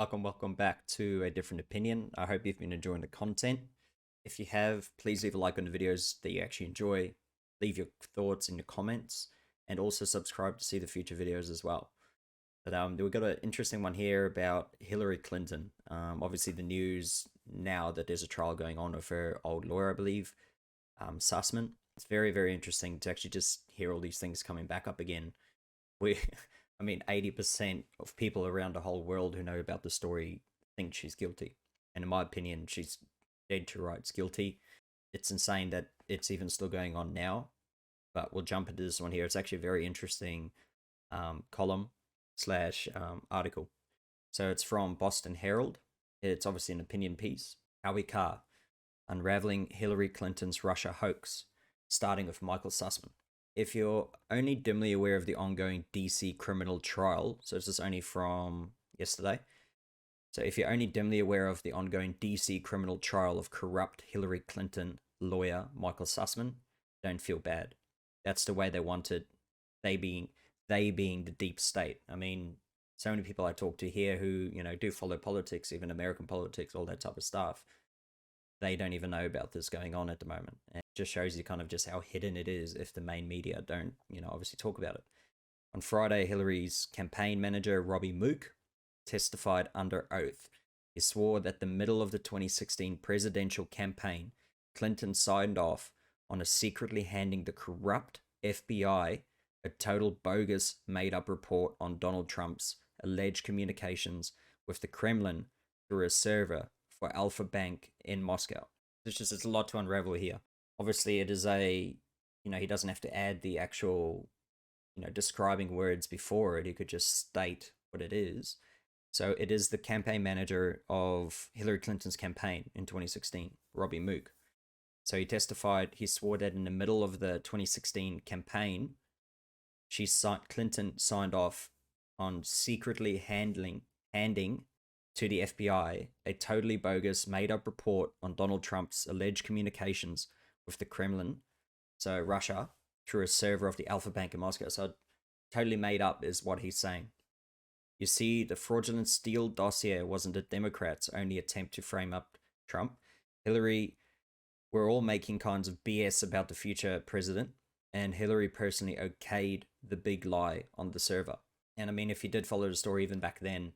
Welcome back to A Different Opinion. I hope you've been enjoying the content. If you have, please leave a like on the videos that you actually enjoy. Leave your thoughts in your comments, and also subscribe to see the future videos as well. But we've got an interesting one here about Hillary Clinton. Obviously, the news now that there's a trial going on of her old lawyer, I believe, Sussman. It's very, very interesting to actually just hear all these things coming back up again. We, I mean, 80% of people around the whole world who know about the story think she's guilty. And in my opinion, she's dead to rights guilty. It's insane that it's even still going on now. But we'll jump into this one here. It's actually a very interesting column slash article. So it's from Boston Herald. It's obviously an opinion piece. Howie Carr, Unraveling Hillary Clinton's Russia Hoax, starting with Michael Sussman. If you're only dimly aware of the ongoing DC criminal trial, so this is only from yesterday. So if you're only dimly aware of the ongoing DC criminal trial of corrupt Hillary Clinton lawyer Michael Sussman, don't feel bad. That's the way they want it. They being the deep state. I mean, so many people I talk to here who, do follow politics, even American politics, all that type of stuff. They don't even know about this going on at the moment. And it just shows you kind of just how hidden it is if the main media don't, obviously talk about it. On Friday, Hillary's campaign manager, Robbie Mook, testified under oath. He swore that the middle of the 2016 presidential campaign, Clinton signed off on a secretly handing the corrupt FBI a total bogus made-up report on Donald Trump's alleged communications with the Kremlin through a server for Alpha Bank in Moscow. There's a lot to unravel here. Obviously, it is he doesn't have to add the actual, describing words before it. He could just state what it is. So it is the campaign manager of Hillary Clinton's campaign in 2016, Robbie Mook. So he testified, he swore that in the middle of the 2016 campaign, Clinton signed off on secretly handing to the FBI a totally bogus, made-up report on Donald Trump's alleged communications with the Kremlin, so Russia, through a server of the Alpha Bank in Moscow. So totally made up is what he's saying. You see, the fraudulent Steele dossier wasn't the Democrats' only attempt to frame up Trump. Hillary were all making kinds of BS about the future president, and Hillary personally okayed the big lie on the server. And I mean, if you did follow the story even back then,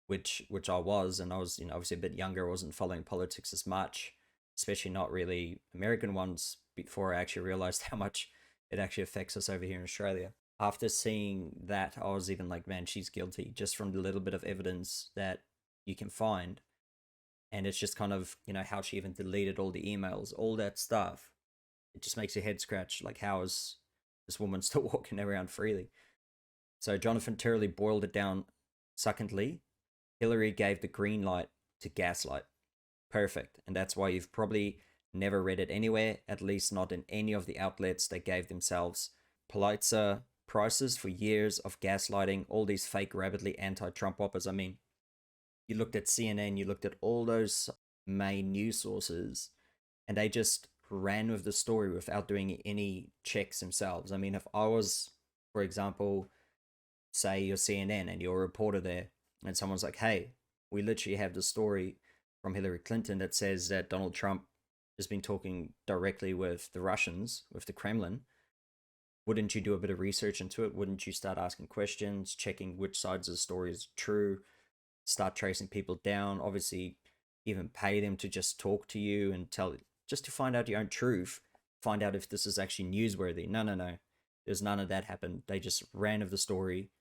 which I was, and I was, obviously a bit younger, I wasn't following politics as much, especially not really American ones, before I actually realized how much it actually affects us over here in Australia. After seeing that, I was even like, man, she's guilty, just from the little bit of evidence that you can find. And it's just kind of, how she even deleted all the emails, all that stuff. It just makes your head scratch, like, how is this woman still walking around freely? So Jonathan Turley boiled it down succinctly. Hillary gave the green light to gaslight. Perfect. And that's why you've probably never read it anywhere, at least not in any of the outlets that gave themselves Pulitzer prizes for years of gaslighting, all these fake, rabidly anti-Trump oppers. I mean, you looked at CNN, you looked at all those main news sources, and they just ran with the story without doing any checks themselves. I mean, if I was, for example, say you're CNN and you're a reporter there, and someone's like, hey, we literally have the story from Hillary Clinton that says that Donald Trump has been talking directly with the Russians, with the Kremlin, wouldn't you do a bit of research into it? Wouldn't you start asking questions, checking which sides of the story is true, start tracing people down, obviously even pay them to just talk to you and just to find out your own truth, find out if this is actually newsworthy. No. There's none of that happened. They just ran of the story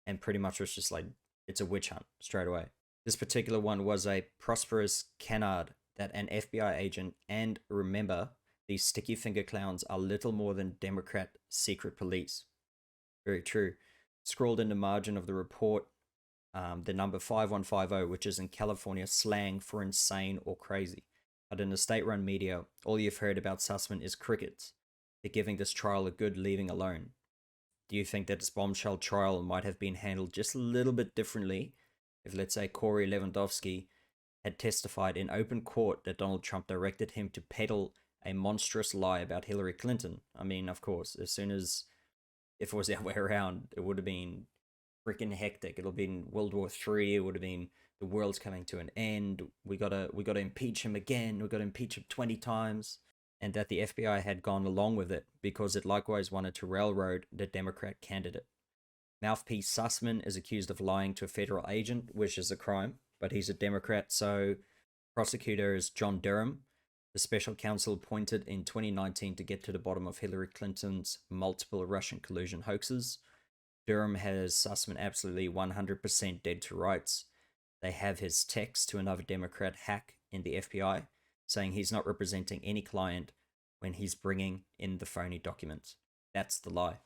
and pretty much was just like, it's a witch hunt straight away. This particular one was a prosperous canard that an FBI agent, and remember, these sticky finger clowns are little more than Democrat secret police. Very true. Scrawled in the margin of the report, the number 5150, which is in California slang for insane or crazy. But in the state-run media, all you've heard about Sussman is crickets. They're giving this trial a good leaving alone. Do you think that this bombshell trial might have been handled just a little bit differently if, let's say, Corey Lewandowski had testified in open court that Donald Trump directed him to peddle a monstrous lie about Hillary Clinton? I mean, of course, if it was the other way around, it would have been freaking hectic. It'll be in World War III. It would have been the world's coming to an end. We gotta impeach him again. We gotta impeach him 20 times. And that the FBI had gone along with it because it likewise wanted to railroad the Democrat candidate. Mouthpiece Sussman is accused of lying to a federal agent, which is a crime, but he's a Democrat, so prosecutor is John Durham, the special counsel appointed in 2019 to get to the bottom of Hillary Clinton's multiple Russian collusion hoaxes. Durham has Sussman absolutely 100% dead to rights. They have his text to another Democrat hack in the FBI saying he's not representing any client when he's bringing in the phony documents. That's the lie.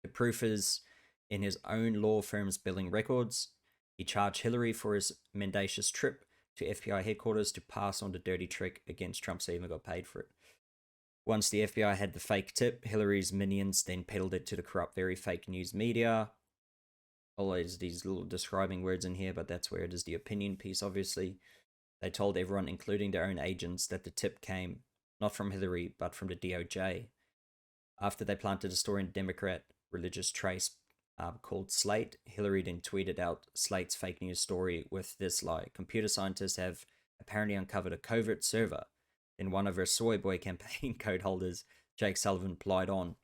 The proof is in his own law firm's billing records. He charged Hillary for his mendacious trip to FBI headquarters to pass on the dirty trick against Trump, so he even got paid for it. Once the FBI had the fake tip, Hillary's minions then peddled it to the corrupt, very fake news media. Always these little describing words in here, but that's where it is the opinion piece, obviously. They told everyone, including their own agents, that the tip came not from Hillary, but from the DOJ. After they planted a story in Democrat religious trace called Slate, Hillary then tweeted out Slate's fake news story with this lie. Computer scientists have apparently uncovered a covert server. Then one of her Soy Boy campaign code holders, Jake Sullivan, plied on.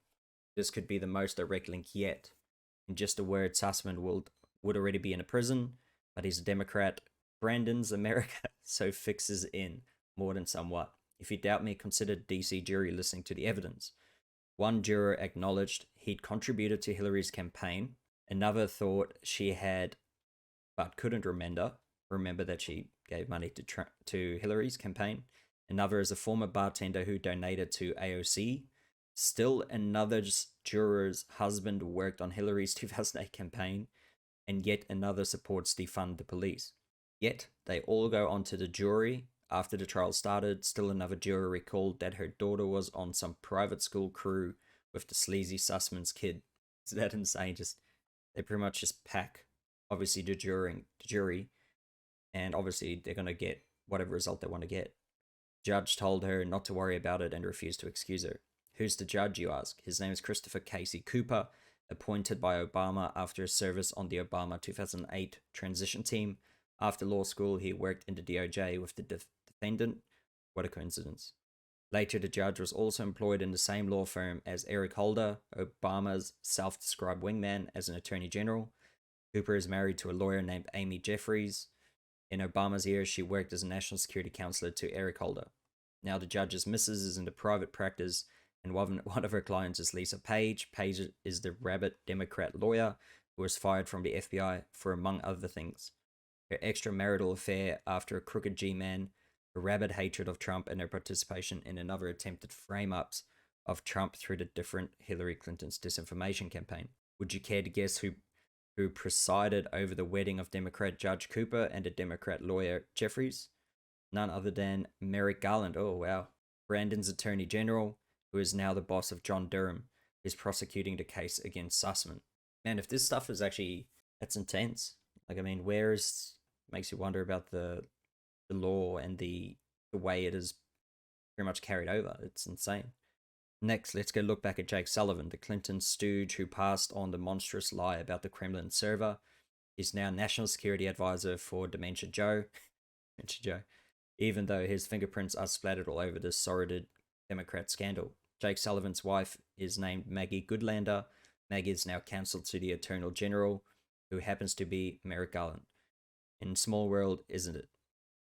This could be the most direct link yet. In just a word, Sussman would already be in a prison, but he's a Democrat. Brandon's America, so fixes in more than somewhat. If you doubt me, consider DC jury listening to the evidence. One juror acknowledged he'd contributed to Hillary's campaign. Another thought she had, but couldn't remember that she gave money to Hillary's campaign. Another is a former bartender who donated to AOC. Still another juror's husband worked on Hillary's 2008 campaign, and yet another supports defund the police. Yet they all go onto the jury. After the trial started, still another juror recalled that her daughter was on some private school crew with the sleazy Sussman's kid. Is that insane? They pretty much just pack, obviously, the jury, and obviously they're gonna get whatever result they want to get. Judge told her not to worry about it and refused to excuse her. Who's the judge, you ask? His name is Christopher Casey Cooper, appointed by Obama after his service on the Obama 2008 transition team. After law school, he worked in the DOJ with the defendant. What a coincidence. Later, the judge was also employed in the same law firm as Eric Holder, Obama's self-described wingman as an attorney general. Cooper is married to a lawyer named Amy Jeffries. In Obama's years, she worked as a national security counselor to Eric Holder. Now the judge's missus is into private practice, and one of her clients is Lisa Page. Page is the rabid Democrat lawyer who was fired from the FBI for, among other things, her extramarital affair after a crooked G-man, her rabid hatred of Trump, and her participation in another attempted frame-ups of Trump through the different Hillary Clinton's disinformation campaign. Would you care to guess who presided over the wedding of Democrat Judge Cooper and the Democrat lawyer Jeffries? None other than Merrick Garland. Oh, wow. Brandon's attorney general, who is now the boss of John Durham, is prosecuting the case against Sussman. Man, if this stuff is actually, that's intense. Like, I mean, makes you wonder about the law and the way it is pretty much carried over. It's insane. Next, let's go look back at Jake Sullivan, the Clinton stooge who passed on the monstrous lie about the Kremlin server. He's now National Security Advisor for Dementia Joe. Dementia Joe. Even though his fingerprints are splattered all over this sordid Democrat scandal. Jake Sullivan's wife is named Maggie Goodlander. Maggie is now counsel to the Attorney General, who happens to be Merrick Garland. In small world, isn't it?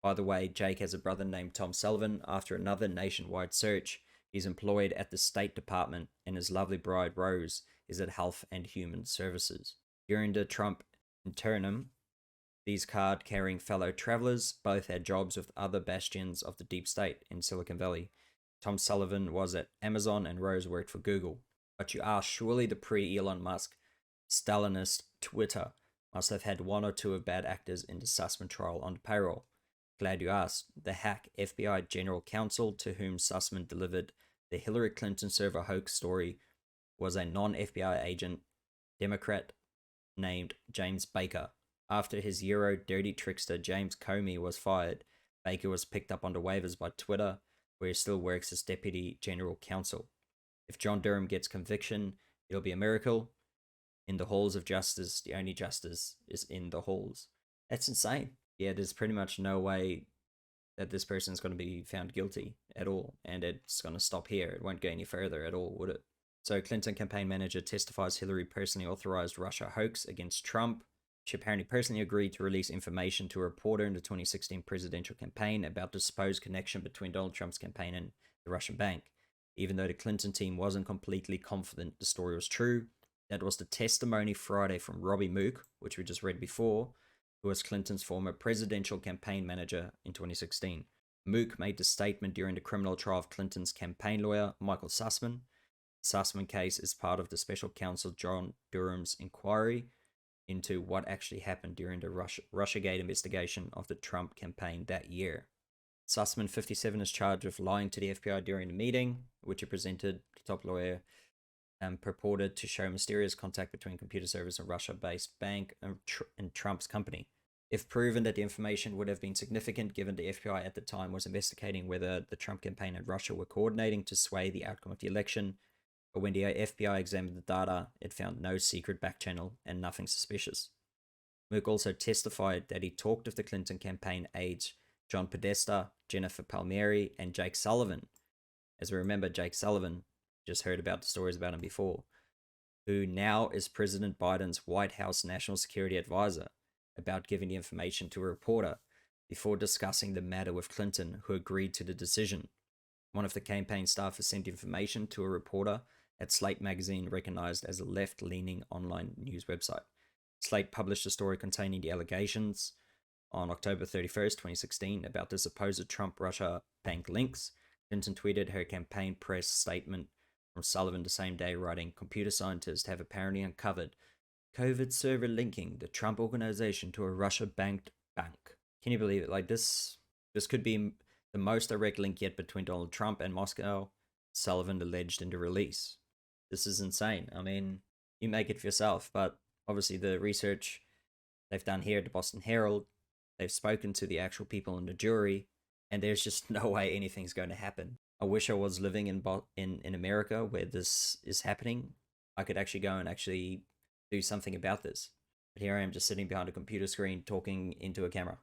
By the way, Jake has a brother named Tom Sullivan. After another nationwide search, he's employed at the State Department, and his lovely bride, Rose, is at Health and Human Services. During the Trump interim, these card-carrying fellow travelers both had jobs with other bastions of the deep state in Silicon Valley. Tom Sullivan was at Amazon and Rose worked for Google. But you ask, surely the pre-Elon Musk Stalinist Twitter must have had one or two of bad actors in the Sussman trial on the payroll. Glad you asked. The hack FBI General Counsel to whom Sussman delivered the Hillary Clinton server hoax story was a non-FBI agent, Democrat named James Baker. After his Euro dirty trickster James Comey was fired, Baker was picked up on the waivers by Twitter, where he still works as Deputy General Counsel. If John Durham gets conviction, it'll be a miracle. In the halls of justice, the only justice is in the halls. That's insane. Yeah, there's pretty much no way that this person is going to be found guilty at all, and it's going to stop here. It won't go any further at all, would it? So Clinton campaign manager testifies Hillary personally authorized Russia hoax against Trump. She apparently personally agreed to release information to a reporter in the 2016 presidential campaign about the supposed connection between Donald Trump's campaign and the Russian bank. Even though the Clinton team wasn't completely confident the story was true, that was the testimony Friday from Robbie Mook, which we just read before, who was Clinton's former presidential campaign manager in 2016. Mook made the statement during the criminal trial of Clinton's campaign lawyer, Michael Sussman. The Sussman case is part of the special counsel John Durham's inquiry into what actually happened during the Russiagate investigation of the Trump campaign that year. Sussman, 57, is charged with lying to the FBI during the meeting, which he presented. The top lawyer purported to show mysterious contact between computer servers and Russia-based bank and Trump's company. If proven, that the information would have been significant given the FBI at the time was investigating whether the Trump campaign and Russia were coordinating to sway the outcome of the election. But when the FBI examined the data, it found no secret back channel and nothing suspicious. Mook also testified that he talked with the Clinton campaign aides John Podesta, Jennifer Palmieri, and Jake Sullivan. As we remember, Jake Sullivan, just heard about the stories about him before, who now is President Biden's White House National Security Advisor, about giving the information to a reporter before discussing the matter with Clinton, who agreed to the decision. One of the campaign staffers sent information to a reporter at Slate magazine, recognized as a left-leaning online news website. Slate published a story containing the allegations on October 31st, 2016, about the supposed Trump-Russia bank links. Clinton tweeted her campaign press statement from Sullivan the same day, writing, "Computer scientists have apparently uncovered COVID server linking the Trump organization to a Russia-banked bank." Can you believe it? Like, this could be the most direct link yet between Donald Trump and Moscow, Sullivan alleged in the release. This is insane. I mean, you make it for yourself, but obviously the research they've done here at the Boston Herald, they've spoken to the actual people in the jury, and there's just no way anything's going to happen. I wish I was living in America where this is happening. I could actually go and actually do something about this. But here I am just sitting behind a computer screen talking into a camera.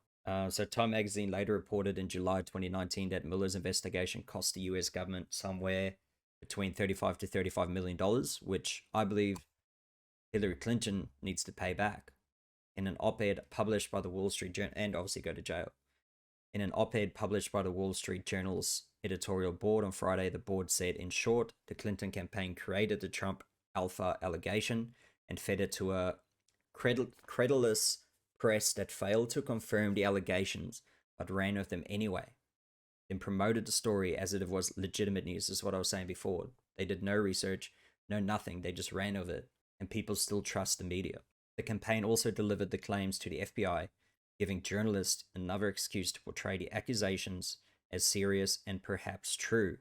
So Time magazine later reported in July 2019 that Mueller's investigation cost the US government somewhere between $35 to $35 million, which I believe Hillary Clinton needs to pay back. In an op-ed published by the Wall Street Journal, and obviously go to jail. In an op-ed published by the Wall Street Journal's editorial board on Friday, the board said, in short, the Clinton campaign created the Trump alpha allegation and fed it to a credulous press that failed to confirm the allegations but ran with them anyway. Then promoted the story as if it was legitimate news. This is what I was saying before. They did no research, no nothing. They just ran with it, and people still trust the media. The campaign also delivered the claims to the FBI, giving journalists another excuse to portray the accusations as serious and perhaps true.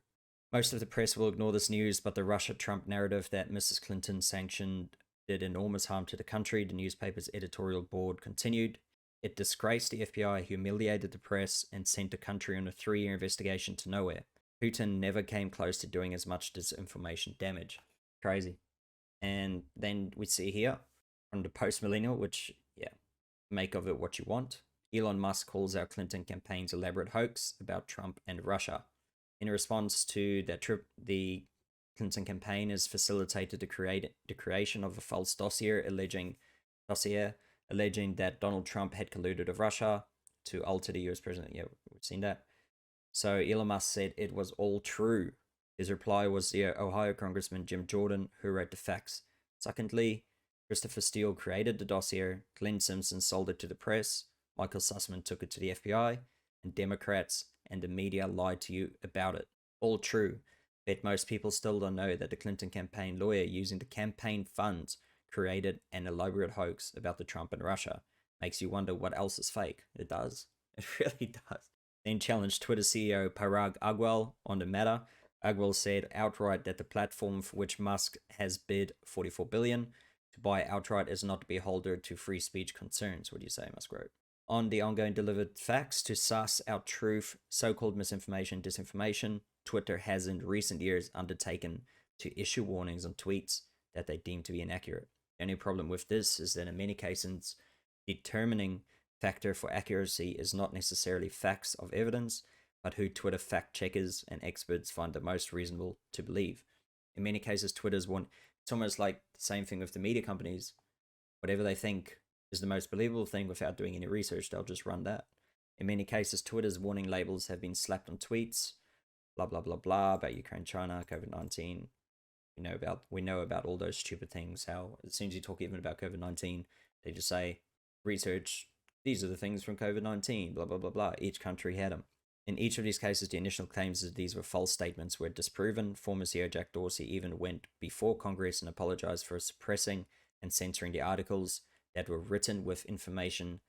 Most of the press will ignore this news, but the Russia-Trump narrative that Mrs. Clinton sanctioned did enormous harm to the country, the newspaper's editorial board continued. It disgraced the FBI, humiliated the press, and sent the country on a 3-year investigation to nowhere. Putin never came close to doing as much disinformation damage. Crazy. And then we see here, from the post-millennial, which, yeah, make of it what you want. Elon Musk calls out Clinton campaign's elaborate hoax about Trump and Russia. In response to that trip, the Clinton campaign has facilitated the creation of a false dossier alleging that Donald Trump had colluded with Russia to alter the US president. Yeah, we've seen that. So Elon Musk said it was all true. His reply was the Ohio Congressman Jim Jordan, who wrote the facts. Secondly, Christopher Steele created the dossier, Glenn Simpson sold it to the press, Michael Sussman took it to the FBI, and Democrats and the media lied to you about it. All true. But most people still don't know that the Clinton campaign lawyer, using the campaign funds, created an elaborate hoax about the Trump and Russia. Makes you wonder what else is fake. It does. It really does. Then challenged Twitter CEO Parag Agrawal on the matter. Agrawal said outright that the platform for which Musk has bid $44 billion to buy outright is not a beholder to free speech concerns. What do you say, Musk wrote? On the ongoing delivered facts to suss out truth, so-called misinformation, disinformation, Twitter has in recent years undertaken to issue warnings on tweets that they deem to be inaccurate. The only problem with this is that in many cases, determining factor for accuracy is not necessarily facts of evidence, but who Twitter fact checkers and experts find the most reasonable to believe. In many cases, it's almost like the same thing with the media companies. Whatever they think is the most believable thing without doing any research, they'll just run that. In many cases, Twitter's warning labels have been slapped on tweets, blah, blah, blah, blah, about Ukraine, China, COVID-19. We know about all those stupid things, how as soon as you talk even about COVID-19, they just say, research, these are the things from COVID-19, blah, blah, blah, blah. Each country had them. In each of these cases, the initial claims that these were false statements were disproven. Former CEO Jack Dorsey even went before Congress and apologized for suppressing and censoring the articles that were written with information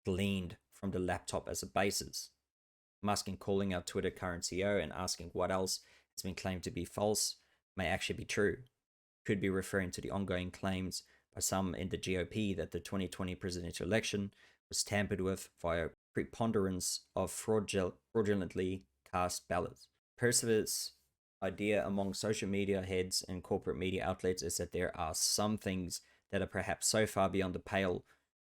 gleaned from the laptop as a basis. Musk, in calling out Twitter current CEO and asking what else has been claimed to be false may actually be true, could be referring to the ongoing claims by some in the GOP that the 2020 presidential election was tampered with via preponderance of fraudulently cast ballots. Persever's idea among social media heads and corporate media outlets is that there are some things that are perhaps so far beyond the pale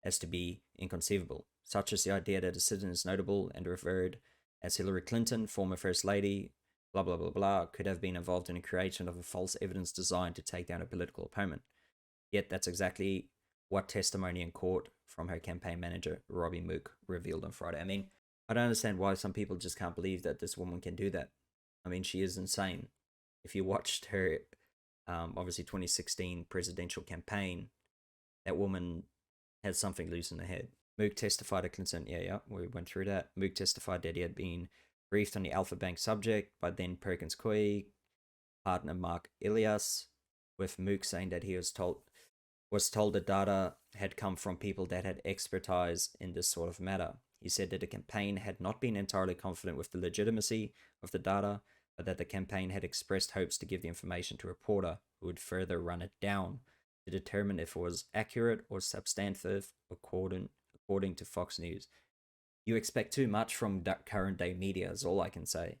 as to be inconceivable, such as the idea that a citizen is notable and revered as Hillary Clinton, former First Lady, blah, blah, blah, blah, could have been involved in the creation of a false evidence designed to take down a political opponent. Yet that's exactly what testimony in court from her campaign manager, Robbie Mook, revealed on Friday. I mean, I don't understand why some people just can't believe that this woman can do that. I mean, she is insane. If you watched her, obviously 2016 presidential campaign, that woman had something loose in her head. Mook testified at Clinton, we went through that. Mook testified that he had been briefed on the Alpha Bank subject by then Perkins Coie partner Mark Ilias, with Mook saying that he was told the data had come from people that had expertise in this sort of matter. He said that the campaign had not been entirely confident with the legitimacy of the data, but that the campaign had expressed hopes to give the information to a reporter who would further run it down to determine if it was accurate or substantive according to Fox News. You expect too much from current day media is all I can say.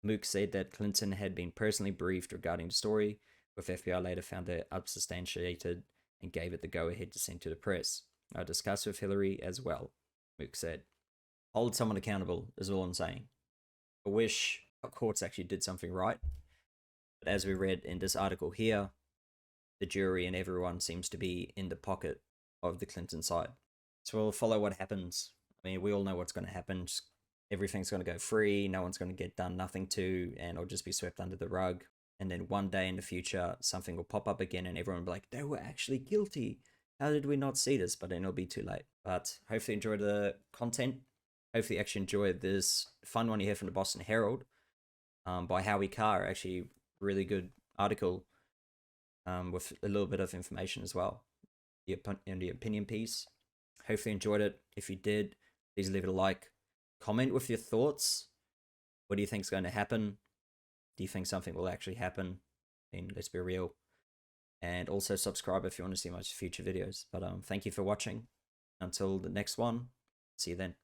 Mook said that Clinton had been personally briefed regarding the story, with FBI later found it unsubstantiated and gave it the go-ahead to send to the press. I discussed with Hillary as well, Mook said. Hold someone accountable is all I'm saying. I wish our courts actually did something right. But as we read in this article here, the jury and everyone seems to be in the pocket of the Clinton side. So we'll follow what happens. I mean, we all know what's going to happen. Just everything's going to go free. No one's going to get done nothing to, and it'll just be swept under the rug. And then one day in the future, something will pop up again and everyone will be like, they were actually guilty. How did we not see this? But then it'll be too late. But hopefully enjoy the content. Hopefully actually enjoy this fun one you hear from the Boston Herald by Howie Carr. Actually, really good article with a little bit of information as well in the opinion piece. Hopefully enjoyed it. If you did, please leave it a like. Comment with your thoughts. What do you think is going to happen? Do you think something will actually happen? I mean, let's be real. And also subscribe if you want to see my future videos. But thank you for watching. Until the next one, see you then.